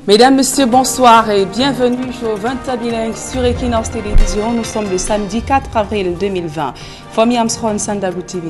Mesdames, Messieurs, bonsoir et bienvenue au 20 bilingue sur Equinox Télévision. Nous sommes le samedi 4 avril 2020. Fomi Amsron Sandagu TV.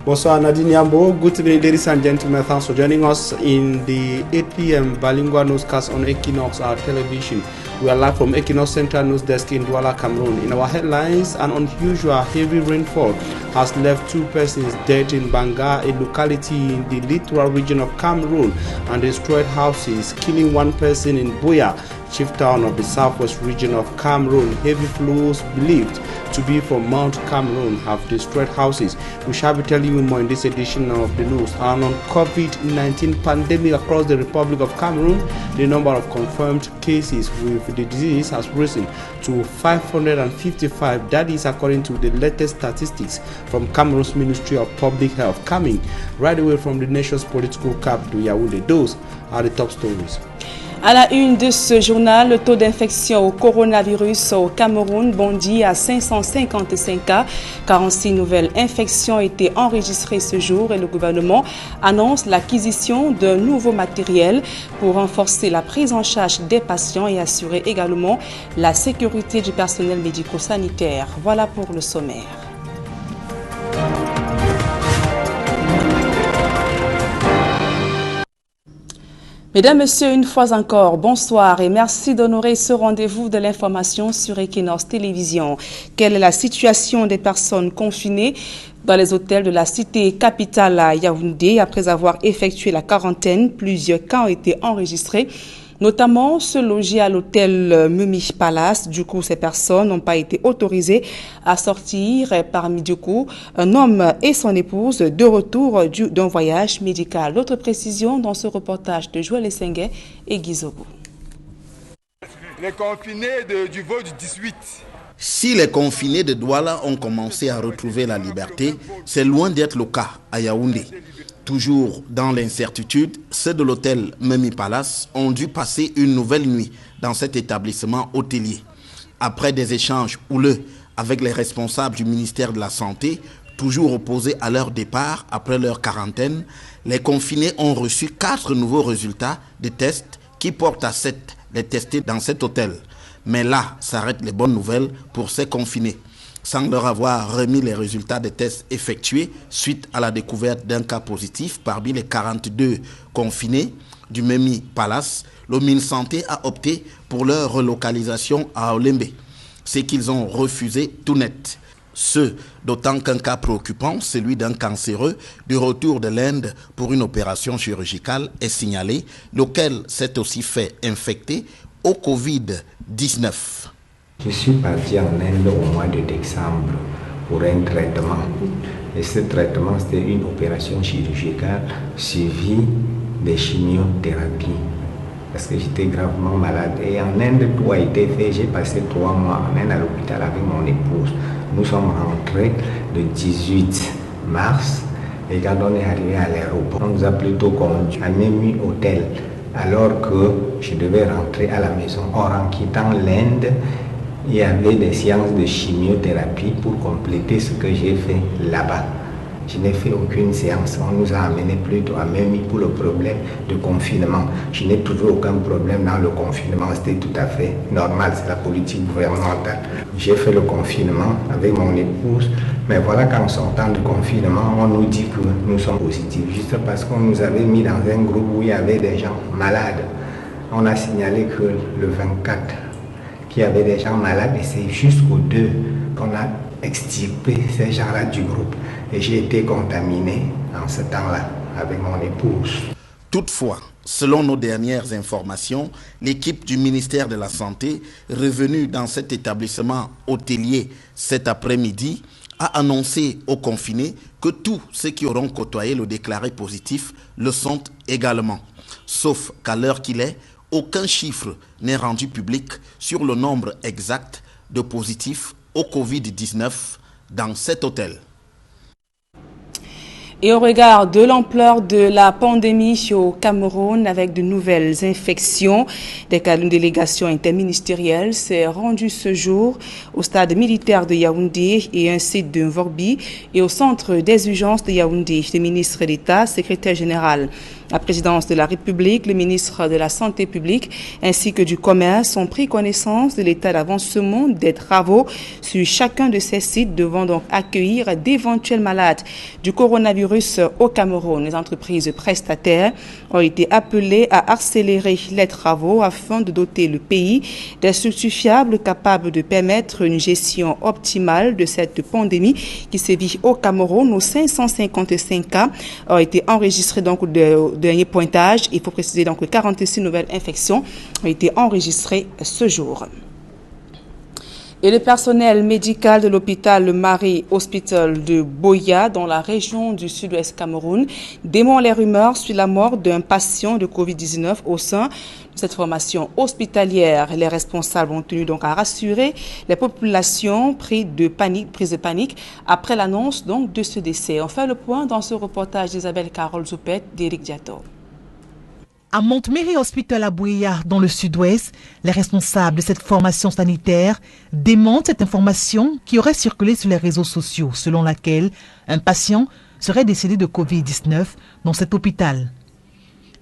Bonsoir Nadine Yambo. Good evening, ladies and gentlemen. Thanks for joining us in the 8 p.m. bilingual newscast on Equinox television. We are live from Equinox Central News Desk in Douala, Cameroon. In our headlines, an unusual heavy rainfall has left 2 persons dead in Banga, a locality in the littoral region of Cameroon, and destroyed houses, killing 1 person in Buea, chief town of the southwest region of Cameroon. Heavy flows believed to be from Mount Cameroon have destroyed houses. We shall be telling you more in this edition of the news. And on COVID-19 pandemic across the Republic of Cameroon, the number of confirmed cases with the disease has risen to 555. That is according to the latest statistics from Cameroon's Ministry of Public Health, coming right away from the nation's political capital, Yaoundé. Those are the top stories. À la une de ce journal, le taux d'infection au coronavirus au Cameroun bondit à 555 cas. 46 nouvelles infections ont été enregistrées ce jour et le gouvernement annonce l'acquisition d'un nouveau matériel pour renforcer la prise en charge des patients et assurer également la sécurité du personnel médico-sanitaire. Voilà pour le sommaire. Mesdames, Messieurs, une fois encore, bonsoir et merci d'honorer ce rendez-vous de l'information sur Equinox Télévision. Quelle est la situation des personnes confinées dans les hôtels de la cité capitale à Yaoundé après avoir effectué la quarantaine? Plusieurs cas ont été enregistrés, notamment ceux logés à l'hôtel Memi Palace. Du coup, ces personnes n'ont pas été autorisées à sortir. Parmi du coup, un homme et son épouse de retour d'un voyage médical. D'autres précisions dans ce reportage de Joël Essengue et Guizogo. Les confinés du vol du 18. Si les confinés de Douala ont commencé à retrouver la liberté, c'est loin d'être le cas à Yaoundé. Toujours dans l'incertitude, ceux de l'hôtel Memi Palace ont dû passer une nouvelle nuit dans cet établissement hôtelier. Après des échanges houleux avec les responsables du ministère de la Santé, toujours opposés à leur départ après leur quarantaine, les confinés ont reçu 4 nouveaux résultats de tests qui portent à 7 les testés dans cet hôtel. Mais là s'arrêtent les bonnes nouvelles pour ces confinés. Sans leur avoir remis les résultats des tests effectués suite à la découverte d'un cas positif parmi les 42 confinés du Memi Palace, le ministère de la Santé a opté pour leur relocalisation à Olembe. C'est qu'ils ont refusé tout net. Ce, d'autant qu'un cas préoccupant, celui d'un cancéreux de retour de l'Inde pour une opération chirurgicale est signalé, lequel s'est aussi fait infecter au Covid-19. Je suis parti en Inde au mois de décembre pour un traitement. Et ce traitement, c'était une opération chirurgicale suivie des chimiothérapies. Parce que j'étais gravement malade. Et en Inde, tout a été fait. J'ai passé 3 mois en Inde à l'hôpital avec mon épouse. Nous sommes rentrés le 18 mars. Et quand on est arrivé à l'aéroport, on nous a plutôt conduit à Memi Hôtel. Alors que je devais rentrer à la maison. Or, en quittant l'Inde, il y avait des séances de chimiothérapie pour compléter ce que j'ai fait là-bas. Je n'ai fait aucune séance. On nous a amené plutôt à Memi pour le problème de confinement. Je n'ai toujours aucun problème dans le confinement. C'était tout à fait normal. C'est la politique gouvernementale. J'ai fait le confinement avec mon épouse. Mais voilà qu'en sortant du confinement, on nous dit que nous sommes positifs. Juste parce qu'on nous avait mis dans un groupe où il y avait des gens malades. On a signalé que le 24, qu'il y avait des gens malades et c'est jusqu'au 2 qu'on a extirpé ces gens-là du groupe. Et j'ai été contaminé en ce temps-là avec mon épouse. Toutefois, selon nos dernières informations, l'équipe du ministère de la Santé, revenue dans cet établissement hôtelier cet après-midi, a annoncé aux confinés que tous ceux qui auront côtoyé le déclaré positif le sont également. Sauf qu'à l'heure qu'il est, aucun chiffre n'est rendu public sur le nombre exact de positifs au Covid-19 dans cet hôtel. Et au regard de l'ampleur de la pandémie au Cameroun avec de nouvelles infections, une délégation interministérielle s'est rendue ce jour au stade militaire de Yaoundé et un site de Vorbi et au centre des urgences de Yaoundé. Le ministre d'État, secrétaire général La présidence de la République, le ministre de la Santé publique ainsi que du Commerce ont pris connaissance de l'état d'avancement des travaux sur chacun de ces sites devant donc accueillir d'éventuels malades du coronavirus au Cameroun. Les entreprises prestataires ont été appelées à accélérer les travaux afin de doter le pays des structures fiables capables de permettre une gestion optimale de cette pandémie qui sévit au Cameroun, où 555 cas ont été enregistrés donc au dernier pointage. Il faut préciser donc que 46 nouvelles infections ont été enregistrées ce jour. Et le personnel médical de l'hôpital Marie Hospital de Boya, dans la région du sud-ouest Cameroun, dément les rumeurs sur la mort d'un patient de Covid-19 au sein de cette formation hospitalière. Les responsables ont tenu donc à rassurer les populations prises de panique après l'annonce donc de ce décès. On fait le point dans ce reportage d'Isabelle Carole Zoupet d'Éric Diato. À Mary Hospital à Boya, dans le sud-ouest, les responsables de cette formation sanitaire démentent cette information qui aurait circulé sur les réseaux sociaux, selon laquelle un patient serait décédé de Covid-19 dans cet hôpital.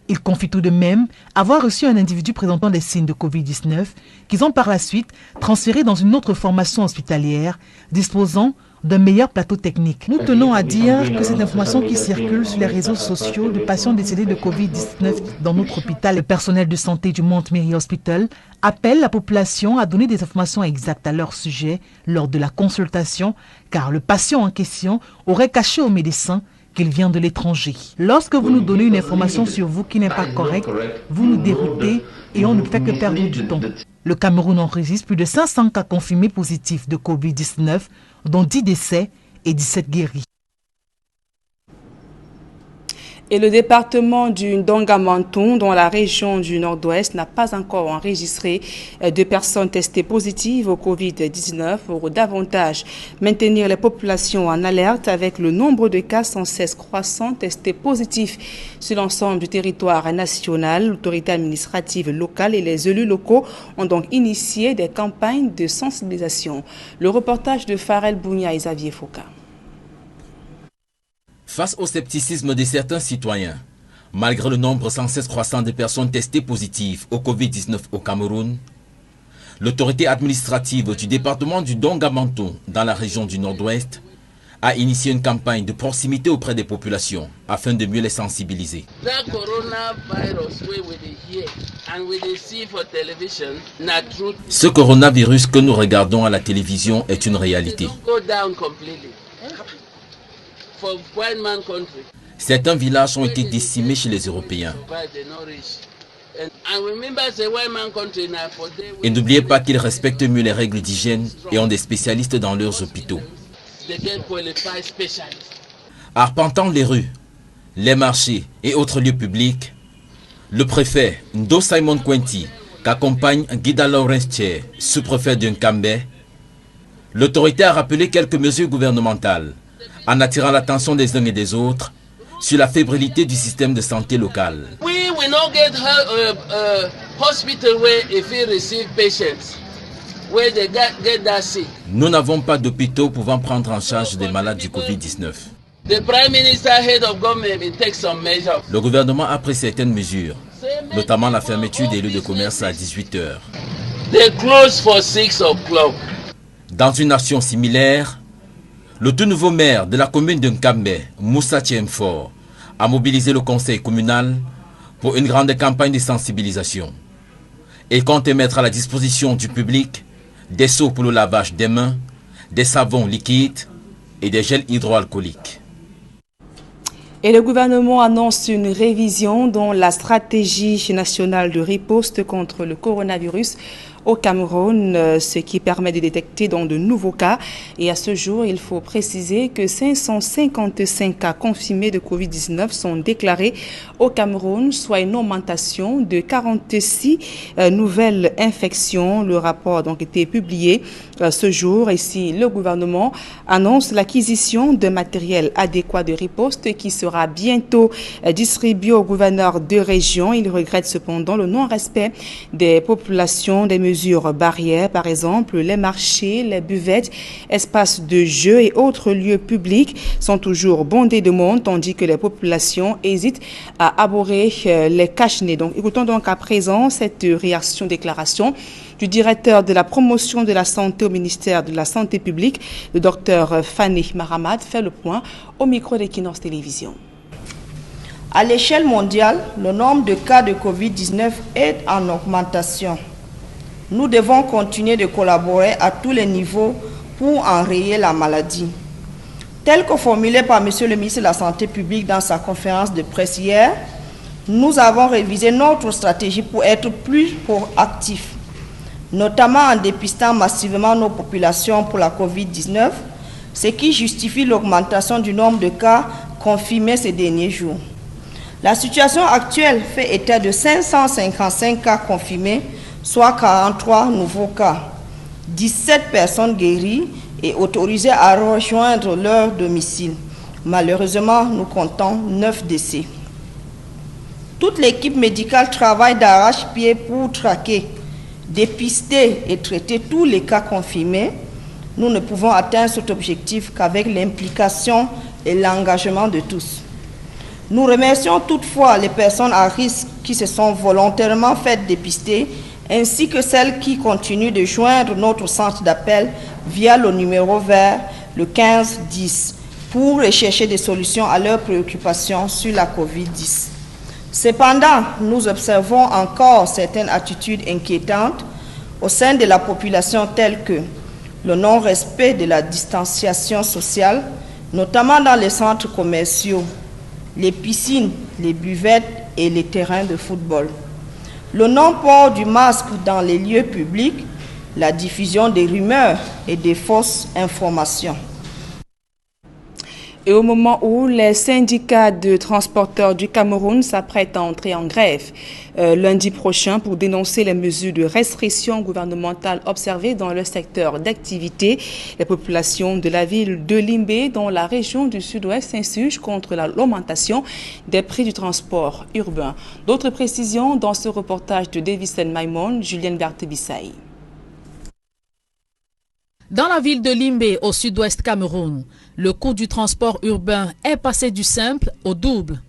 Ils confient tout de même avoir reçu un individu présentant des signes de Covid-19 qu'ils ont par la suite transféré dans une autre formation hospitalière disposant d'un meilleur plateau technique. Nous tenons à dire que cette information qui circule sur les réseaux sociaux de patients décédés de Covid-19 dans notre hôpital, le personnel de santé du Mount Mary Hospital appelle la population à donner des informations exactes à leur sujet lors de la consultation, car le patient en question aurait caché aux médecins qu'il vient de l'étranger. Lorsque vous nous donnez une information sur vous qui n'est pas correcte, vous nous déroutez et on ne fait que perdre du temps. Le Cameroun enregistre plus de 500 cas confirmés positifs de Covid-19, dont 10 décès et 17 guéris. Et le département du Ndonga-Menton, dans la région du Nord-Ouest, n'a pas encore enregistré de personnes testées positives au Covid-19 pour davantage maintenir les populations en alerte avec le nombre de cas sans cesse croissant testés positifs sur l'ensemble du territoire national. L'autorité administrative locale et les élus locaux ont donc initié des campagnes de sensibilisation. Le reportage de Farel Bounia et Xavier Fouca. Face au scepticisme de certains citoyens, malgré le nombre sans cesse croissant de personnes testées positives au Covid-19 au Cameroun, l'autorité administrative du département du Ndonga-Menton, dans la région du Nord-Ouest, a initié une campagne de proximité auprès des populations afin de mieux les sensibiliser. Ce coronavirus que nous regardons à la télévision est une réalité. Certains villages ont été décimés chez les Européens. Et n'oubliez pas qu'ils respectent mieux les règles d'hygiène et ont des spécialistes dans leurs hôpitaux. Arpentant les rues, les marchés et autres lieux publics, le préfet Ndo Simon Quenti, qu'accompagne Guida Lawrence Tché, sous-préfet de Nkambe, l'autorité a rappelé quelques mesures gouvernementales en attirant l'attention des uns et des autres sur la fébrilité du système de santé local. Nous n'avons pas d'hôpitaux pouvant prendre en charge des malades du Covid-19. Le gouvernement a pris certaines mesures, notamment la fermeture des lieux de commerce à 18 h. Dans une action similaire, le tout nouveau maire de la commune de Nkambe, Moussa Tiemfor, a mobilisé le conseil communal pour une grande campagne de sensibilisation et compte mettre à la disposition du public des seaux pour le lavage des mains, des savons liquides et des gels hydroalcooliques. Et le gouvernement annonce une révision dans la stratégie nationale de riposte contre le coronavirus au Cameroun, ce qui permet de détecter dans de nouveaux cas. Et à ce jour, il faut préciser que 555 cas confirmés de Covid-19 sont déclarés au Cameroun, soit une augmentation de 46 nouvelles infections. Le rapport a donc été publié ce jour. Ici, le gouvernement annonce l'acquisition de matériel adéquat de riposte qui sera bientôt distribué aux gouverneurs de région. Il regrette cependant le non-respect des populations des mesures mesures barrières, par exemple, les marchés, les buvettes, espaces de jeu et autres lieux publics sont toujours bondés de monde, tandis que les populations hésitent à aborder les cache-nez. Donc, écoutons donc à présent cette déclaration du directeur de la promotion de la santé au ministère de la Santé publique, le docteur Fanny Mahamad, fait le point au micro d'Equinos Télévision. À l'échelle mondiale, le nombre de cas de Covid-19 est en augmentation. Nous devons continuer de collaborer à tous les niveaux pour enrayer la maladie. Tel que formulé par M. le ministre de la Santé publique dans sa conférence de presse hier, nous avons révisé notre stratégie pour être plus proactifs, notamment en dépistant massivement nos populations pour la Covid-19, ce qui justifie l'augmentation du nombre de cas confirmés ces derniers jours. La situation actuelle fait état de 555 cas confirmés, soit 43 nouveaux cas, 17 personnes guéries et autorisées à rejoindre leur domicile. Malheureusement, nous comptons 9 décès. Toute l'équipe médicale travaille d'arrache-pied pour traquer, dépister et traiter tous les cas confirmés. Nous ne pouvons atteindre cet objectif qu'avec l'implication et l'engagement de tous. Nous remercions toutefois les personnes à risque qui se sont volontairement faites dépister, ainsi que celles qui continuent de joindre notre centre d'appel via le numéro vert, le 1510, pour rechercher des solutions à leurs préoccupations sur la Covid-10. Cependant, nous observons encore certaines attitudes inquiétantes au sein de la population telles que le non-respect de la distanciation sociale, notamment dans les centres commerciaux, les piscines, les buvettes et les terrains de football. Le non-port du masque dans les lieux publics, la diffusion des rumeurs et des fausses informations. Et au moment où les syndicats de transporteurs du Cameroun s'apprêtent à entrer en grève lundi prochain pour dénoncer les mesures de restriction gouvernementale observées dans le secteur d'activité, les populations de la ville de Limbé, dans la région du Sud-Ouest, s'insurgent contre l'augmentation des prix du transport urbain. D'autres précisions dans ce reportage de Davison Maimon, Julienne Berthe-Bissaï. Dans la ville de Limbé, au sud-ouest Cameroun, le coût du transport urbain est passé du simple au double.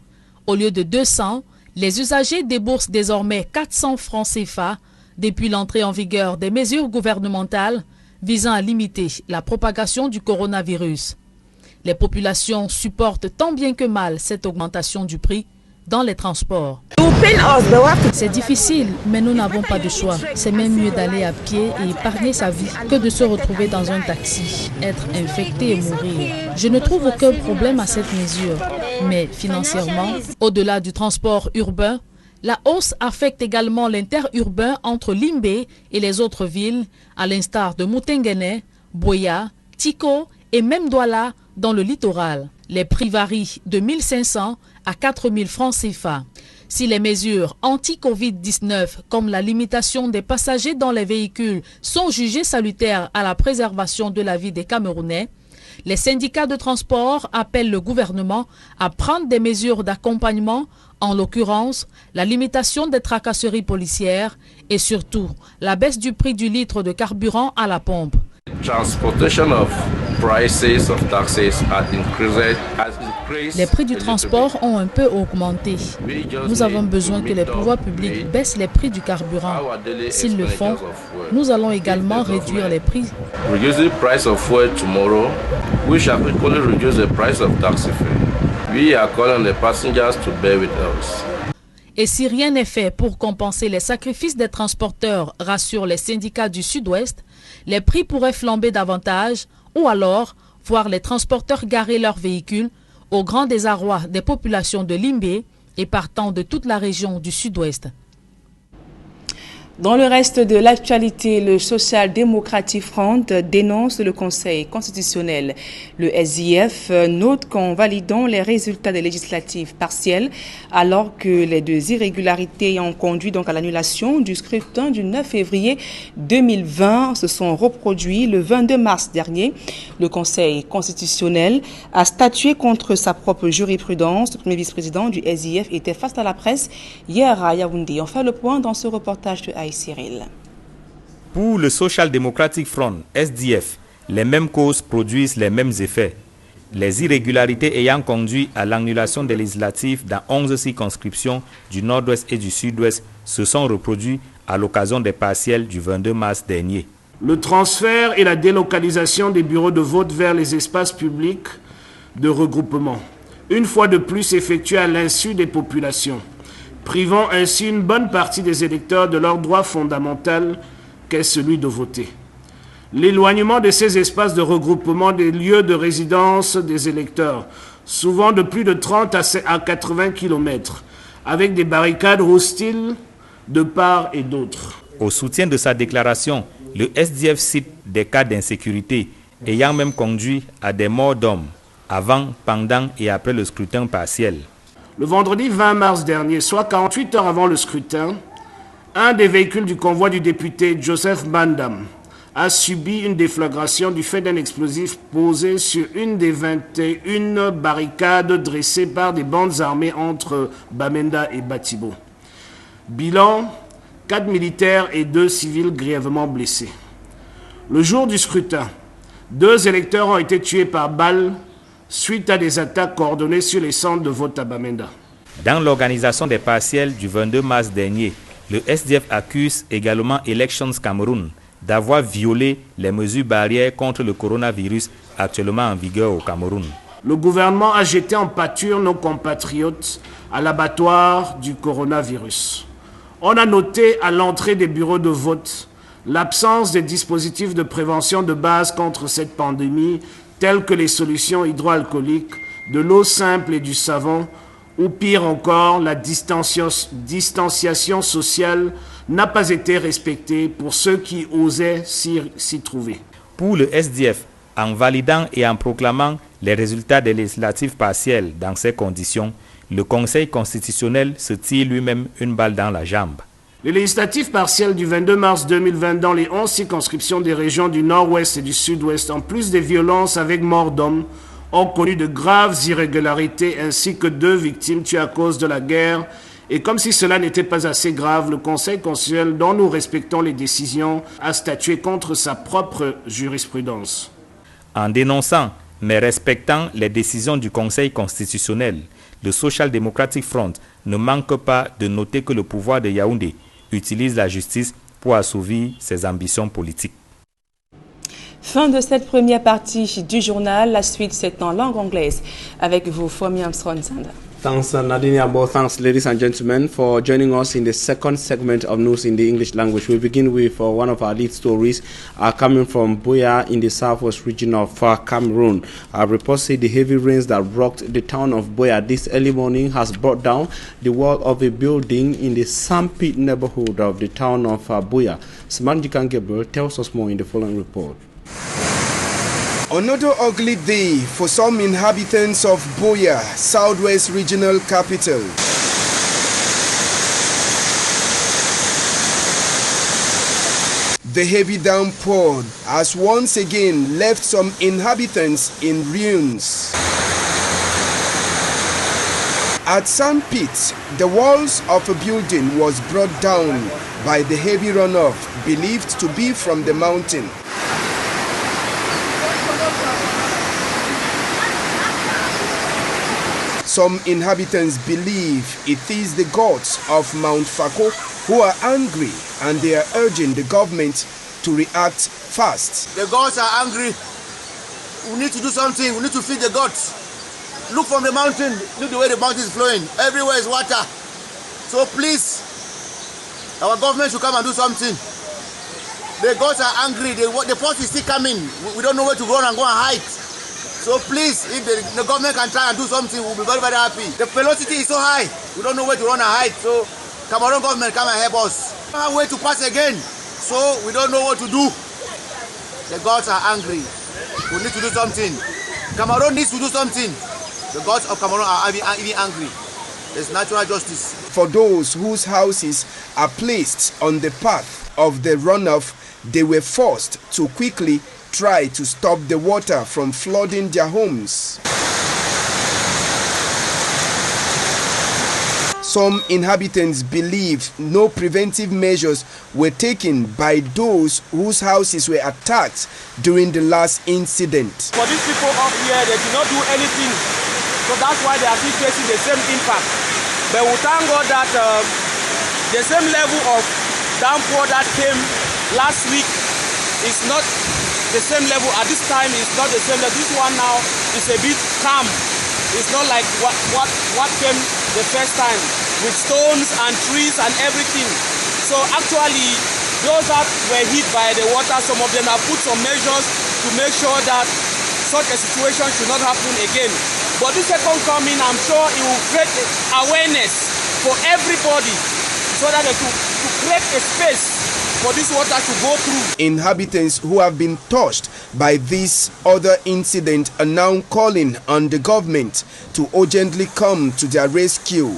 Au lieu de 200, les usagers déboursent désormais 400 francs CFA depuis l'entrée en vigueur des mesures gouvernementales visant à limiter la propagation du coronavirus. Les populations supportent tant bien que mal cette augmentation du prix dans les transports. C'est difficile, mais nous n'avons pas de choix. C'est même mieux d'aller à pied et épargner sa vie que de se retrouver dans un taxi, être infecté et mourir. Je ne trouve aucun problème à cette mesure. Mais financièrement, au-delà du transport urbain, la hausse affecte également l'interurbain entre Limbé et les autres villes, à l'instar de Moutenguene, Boya, Tiko et même Douala dans le littoral. Les prix varient de 1 500 à 4 000 francs CFA. Si les mesures anti-Covid-19, comme la limitation des passagers dans les véhicules, sont jugées salutaires à la préservation de la vie des Camerounais, les syndicats de transport appellent le gouvernement à prendre des mesures d'accompagnement, en l'occurrence la limitation des tracasseries policières et surtout la baisse du prix du litre de carburant à la pompe. Les prix du transport ont un peu augmenté. Nous avons besoin que les pouvoirs publics baissent les prix du carburant. S'ils le font, nous allons également réduire les prix. Et si rien n'est fait pour compenser les sacrifices des transporteurs, rassurent les syndicats du Sud-Ouest, les prix pourraient flamber davantage ou alors voir les transporteurs garer leurs véhicules au grand désarroi des populations de Limbé et partant de toute la région du Sud-Ouest. Dans le reste de l'actualité, le Social Democratic Front dénonce le Conseil constitutionnel. Le SIF note qu'en validant les résultats des législatives partielles, alors que les deux irrégularités ont conduit donc à l'annulation du scrutin du 9 février 2020 se sont reproduits le 22 mars dernier, le Conseil constitutionnel a statué contre sa propre jurisprudence. Le premier vice-président du SIF était face à la presse hier à Yaoundé. On fait le point dans ce reportage de Cyril. Pour le Social Democratic Front, SDF, les mêmes causes produisent les mêmes effets. Les irrégularités ayant conduit à l'annulation des législatives dans 11 circonscriptions du nord-ouest et du sud-ouest se sont reproduits à l'occasion des partiels du 22 mars dernier. Le transfert et la délocalisation des bureaux de vote vers les espaces publics de regroupement, une fois de plus effectué à l'insu des populations, privant ainsi une bonne partie des électeurs de leur droit fondamental qu'est celui de voter. L'éloignement de ces espaces de regroupement des lieux de résidence des électeurs, souvent de plus de 30 à 80 km, avec des barricades hostiles de part et d'autre. Au soutien de sa déclaration, le SDF cite des cas d'insécurité ayant même conduit à des morts d'hommes avant, pendant et après le scrutin partiel. Le vendredi 20 mars dernier, soit 48 heures avant le scrutin, un des véhicules du convoi du député Joseph Bandam a subi une déflagration du fait d'un explosif posé sur une des 21 barricades dressées par des bandes armées entre Bamenda et Batibo. Bilan, 4 militaires et 2 civils grièvement blessés. Le jour du scrutin, 2 électeurs ont été tués par balle suite à des attaques coordonnées sur les centres de vote à Bamenda. Dans l'organisation des partiels du 22 mars dernier, le SDF accuse également Elections Cameroun d'avoir violé les mesures barrières contre le coronavirus actuellement en vigueur au Cameroun. Le gouvernement a jeté en pâture nos compatriotes à l'abattoir du coronavirus. On a noté à l'entrée des bureaux de vote l'absence des dispositifs de prévention de base contre cette pandémie, tels que les solutions hydroalcooliques, de l'eau simple et du savon, ou pire encore, la distanciation sociale n'a pas été respectée pour ceux qui osaient s'y trouver. Pour le SDF, en validant et en proclamant les résultats des législatives partielles dans ces conditions, le Conseil constitutionnel se tire lui-même une balle dans la jambe. Les législatives partielles du 22 mars 2020 dans les 11 circonscriptions des régions du nord-ouest et du sud-ouest, en plus des violences avec mort d'hommes, ont connu de graves irrégularités ainsi que 2 victimes tuées à cause de la guerre. Et comme si cela n'était pas assez grave, le Conseil constitutionnel, dont nous respectons les décisions, a statué contre sa propre jurisprudence. En dénonçant, mais respectant les décisions du Conseil constitutionnel, le Social Democratic Front ne manque pas de noter que le pouvoir de Yaoundé utilise la justice pour assouvir ses ambitions politiques. Fin de cette première partie du journal. La suite, c'est en langue anglaise. Avec vous, Fomi Armstrong-Sanda. Thanks, Nadine Yambo. Thanks, ladies and gentlemen, for joining us in the second segment of news in the English language. We begin with one of our lead stories coming from Buea in the southwest region of Cameroon. Reports say the heavy rains that rocked the town of Buea this early morning has brought down the wall of a building in the Sampit neighborhood of the town of Buea. Samanjikan Gabriel tells us more in the following report. Another ugly day for some inhabitants of Buea, southwest regional capital. The heavy downpour has once again left some inhabitants in ruins. At Sampit, the walls of a building was brought down by the heavy runoff believed to be from the mountain. Some inhabitants believe it is the gods of Mount Fako who are angry and they are urging the government to react fast. The gods are angry. We need to do something. We need to feed the gods. Look from the mountain. Look the way the mountain is flowing. Everywhere is water. So please, our government should come and do something. The gods are angry. The force is still coming. We don't know where to go and hide. So please, if the government can try and do something, we'll be very, very happy. The velocity is so high, we don't know where to run and hide. So Cameroon government come and help us. We don't have way to pass again, so we don't know what to do. The gods are angry. We need to do something. Cameroon needs to do something. The gods of Cameroon are even angry. There's natural justice. For those whose houses are placed on the path of the runoff, they were forced to quickly try to stop the water from flooding their homes. Some inhabitants believe no preventive measures were taken by those whose houses were attacked during the last incident. For these people up here, they did not do anything, so that's why they are still facing the same impact. But we thank God that the same level of downpour that came last week is not the same level. At this time, it's not the same level. This one now is a bit calm. It's not like what came the first time with stones and trees and everything. So actually, those that were hit by the water, some of them have put some measures to make sure that such a situation should not happen again. But this second coming, I'm sure it will create awareness for everybody so that they to create a space for this water to go through. Inhabitants who have been touched by this other incident are now calling on the government to urgently come to their rescue.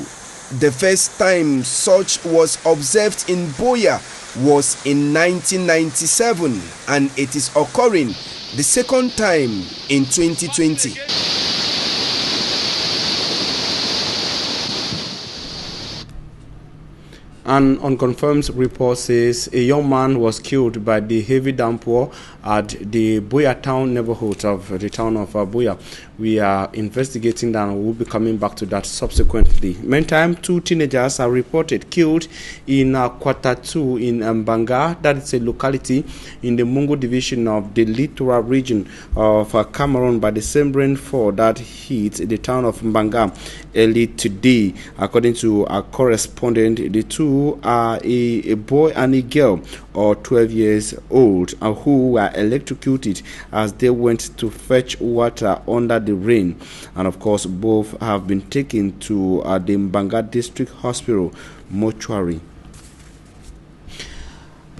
The first time such was observed in Boya was in 1997, and it is occurring the second time in 2020. An unconfirmed report says a young man was killed by the heavy downpour at the Boya town neighborhood of the town of Boya. We are investigating that and we'll be coming back to that subsequently. Meantime, 2 teenagers are reported killed in Kwatatu in Mbanga. That is a locality in the Mungo division of the littoral region of Cameroon by the same rainfall that hit the town of Mbanga early today. According to our correspondent, the two are a boy and a girl, or 12 years old, who were electrocuted as they went to fetch water under the rain. And of course, both have been taken to the Mbanga District Hospital mortuary.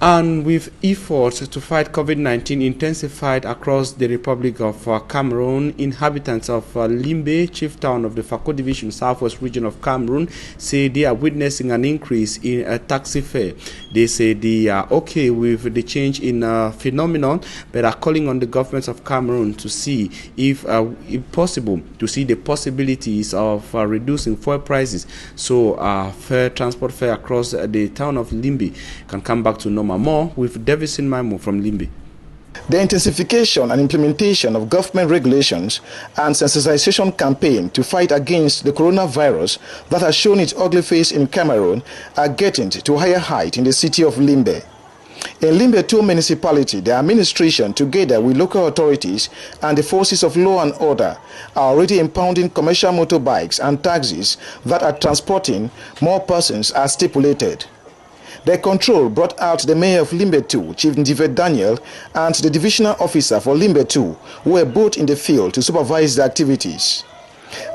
And with efforts to fight COVID-19 intensified across the Republic of Cameroon, inhabitants of Limbe, chief town of the Fako Division, southwest region of Cameroon, say they are witnessing an increase in taxi fare. They say they are okay with the change in phenomenon, but are calling on the government of Cameroon to see if possible, to see the possibilities of reducing fuel prices, so transport fare across the town of Limbe can come back to normal. More with Davison Maimo from Limbe. The intensification and implementation of government regulations and sensitization campaign to fight against the coronavirus that has shown its ugly face in Cameroon are getting to a higher height in the city of Limbe. In Limbe 2 municipality, the administration, together with local authorities and the forces of law and order, are already impounding commercial motorbikes and taxis that are transporting more persons as stipulated. The control brought out the mayor of Limbe 2, Chief Ndive Daniel, and the divisional officer for Limbe 2, who were both in the field to supervise the activities.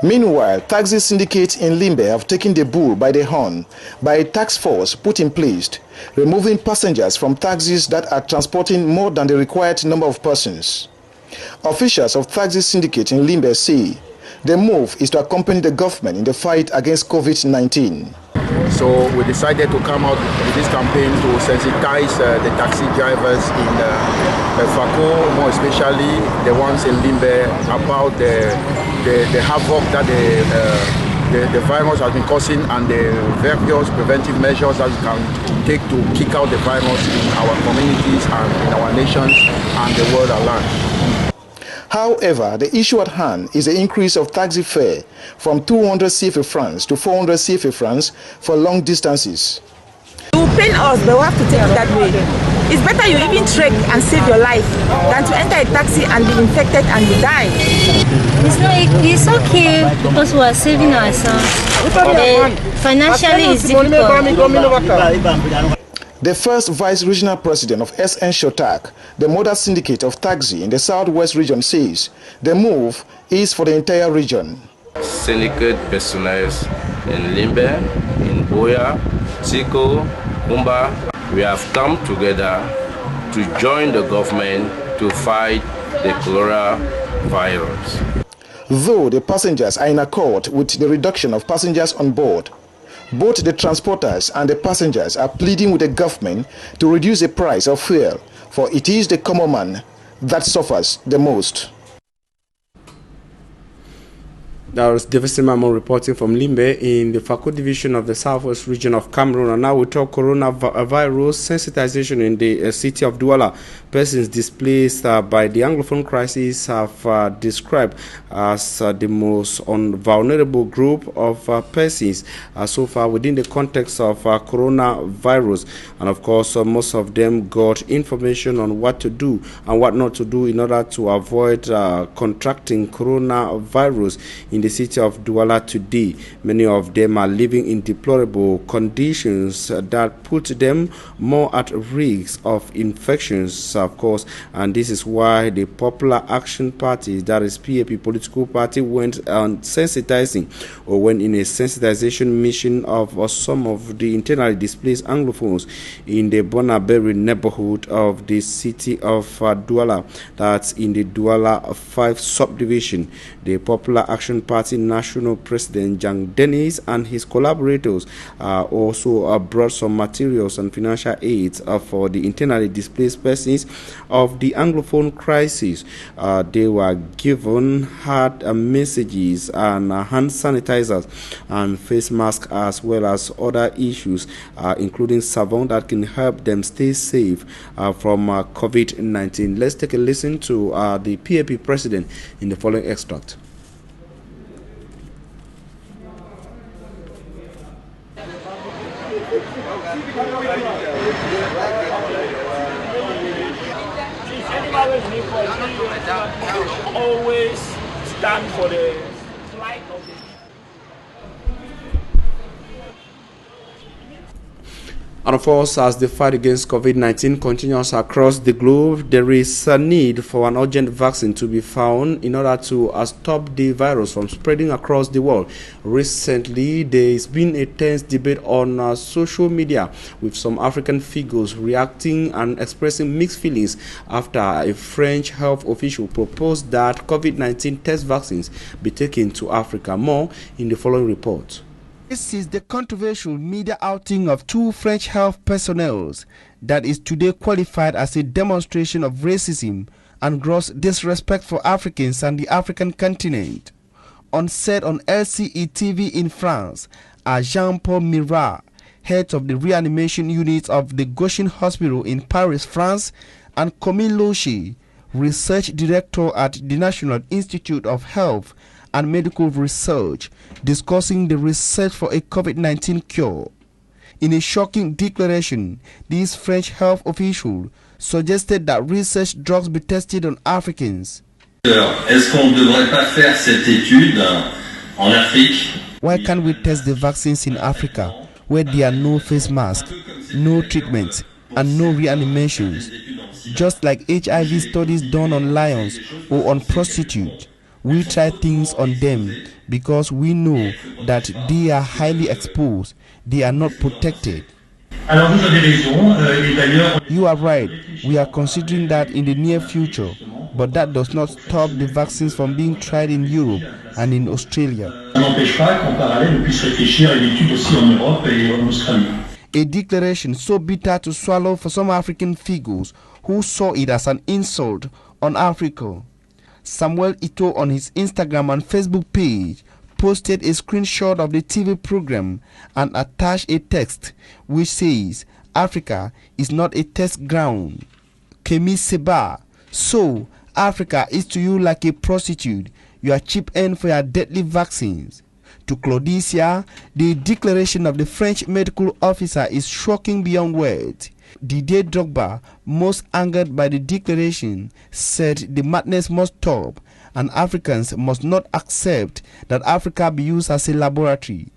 Meanwhile, taxi syndicates in Limbe have taken the bull by the horn by a task force put in place, removing passengers from taxis that are transporting more than the required number of persons. Officials of taxi syndicate in Limbe say the move is to accompany the government in the fight against COVID-19. So we decided to come out with this campaign to sensitize the taxi drivers in Fako, more especially the ones in Limbe, about the havoc that the virus has been causing and the various preventive measures that we can take to kick out the virus in our communities and in our nations and the world at large. However, the issue at hand is the increase of taxi fare from 200 CFA francs to 400 CFA francs for long distances. It will pain us, but we have to take it that way. It's better you even trek and save your life than to enter a taxi and be infected and you die. It's okay because we are saving ourselves. Financially, it's difficult. The first Vice Regional President of SN Shotak, the mother syndicate of taxi in the Southwest region, says the move is for the entire region. Syndicate personnel in Limbe, in Boya, Siko, Kumba, we have come together to join the government to fight the coronavirus. Though the passengers are in accord with the reduction of passengers on board, both the transporters and the passengers are pleading with the government to reduce the price of fuel, for it is the common man that suffers the most. That was David Simamon reporting from Limbe in the Fako division of the southwest region of Cameroon. And now we talk coronavirus sensitization in the city of Douala. Persons displaced by the Anglophone crisis have described as the most vulnerable group of persons so far within the context of coronavirus. And of course, most of them got information on what to do and what not to do in order to avoid contracting coronavirus in the city of Douala today. Many of them are living in deplorable conditions that put them more at risk of infections, of course, and this is why the Popular Action Party, that is PAP political party, went on sensitizing or went in a sensitization mission of some of the internally displaced Anglophones in the Bonaberi neighborhood of the city of Douala. That's in the Douala 5 subdivision. The Popular Action Party National President Jean Dennis and his collaborators also brought some materials and financial aids for the internally displaced persons of the Anglophone crisis. They were given hard messages and hand sanitizers and face masks, as well as other issues, including savon that can help them stay safe from COVID-19. Let's take a listen to the PAP president in the following extract. Always stand for the flight of the. And of course, as the fight against COVID-19 continues across the globe, there is a need for an urgent vaccine to be found in order to stop the virus from spreading across the world. Recently, there's been a tense debate on social media, with some African figures reacting and expressing mixed feelings after a French health official proposed that COVID-19 test vaccines be taken to Africa. More in the following report. This is the controversial media outing of two French health personnel that is today qualified as a demonstration of racism and gross disrespect for Africans and the African continent. On set on LCE TV in France are Jean-Paul Mirat, head of the reanimation unit of the Goshen Hospital in Paris, France, and Camille Loche, research director at the National Institute of Health and Medical Research, discussing the research for a COVID-19 cure. In a shocking declaration, this French health official suggested that research drugs be tested on Africans. Est-ce qu'on ne devrait pas faire cette étude en Afrique? Why can't we test the vaccines in Africa, where there are no face masks, no treatments, and no reanimations? Just like HIV studies done on lions or on prostitutes, we try things on them because we know that they are highly exposed, they are not protected. You are right, we are considering that in the near future, but that does not stop the vaccines from being tried in Europe and in Australia. A declaration so bitter to swallow for some African figures who saw it as an insult on Africa. Samuel Ito on his Instagram and Facebook page posted a screenshot of the TV program and attached a text which says, "Africa is not a test ground." Kemi Seba, so Africa is to you like a prostitute. You are cheap end for your deadly vaccines. To Claudicia, the declaration of the French medical officer is shocking beyond words. Didier Drogba, most angered by the declaration, said the madness must stop and Africans must not accept that Africa be used as a laboratory.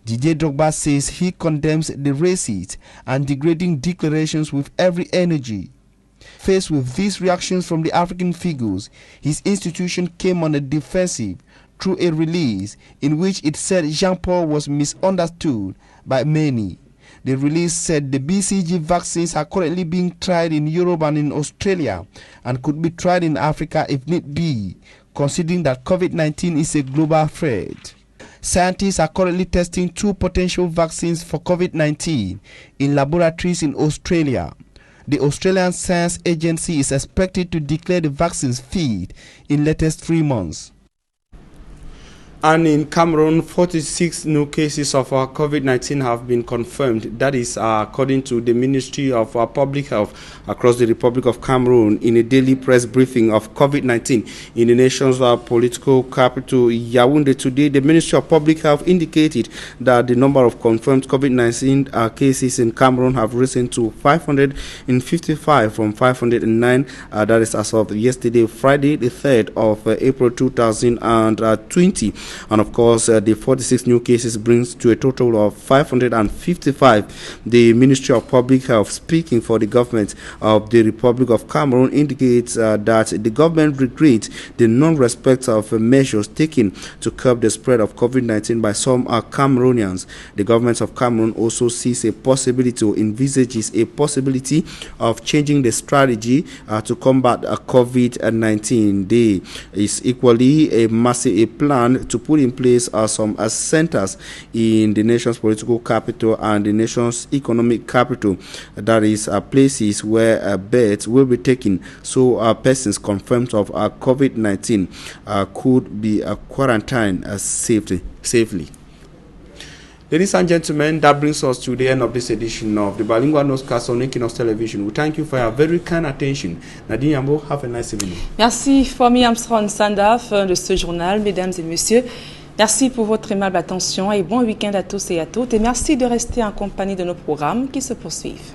Didier Drogba says he condemns the racist and degrading declarations with every energy. Faced with these reactions from the African figures, his institution came on the defensive through a release in which it said Jean-Paul was misunderstood by many. The release said the BCG vaccines are currently being tried in Europe and in Australia and could be tried in Africa if need be, considering that COVID-19 is a global threat. Scientists are currently testing 2 potential vaccines for COVID-19 in laboratories in Australia. The Australian Science Agency is expected to declare the vaccines fit in latest 3 months. And in Cameroon, 46 new cases of COVID-19 have been confirmed. That is according to the Ministry of Public Health across the Republic of Cameroon in a daily press briefing of COVID-19 in the nation's political capital, Yaoundé. Today, the Ministry of Public Health indicated that the number of confirmed COVID-19 cases in Cameroon have risen to 555 from 509. That is as of yesterday, Friday, the 3rd of April 2020. And of course, the 46 new cases brings to a total of 555. The Ministry of Public Health, speaking for the government of the Republic of Cameroon, indicates that the government regrets the non-respect of measures taken to curb the spread of COVID-19 by some Cameroonians. The government of Cameroon also sees a possibility or envisages a possibility of changing the strategy to combat COVID-19. There is equally a massive plan to put in place some centers in the nation's political capital and the nation's economic capital. That is places where beds will be taken so persons confirmed of COVID-19 could be quarantined safely. Ladies and gentlemen, that brings us to the end of this edition of the Bilingual Newscast on Equinox Television. We thank you for your very kind attention. Nadine Yambo, have a nice evening. Merci, Fomi Armstrong Sanda, fin de ce journal, mesdames et messieurs. Merci pour votre aimable attention et bon week-end à tous et à toutes. Et merci de rester en compagnie de nos programmes qui se poursuivent.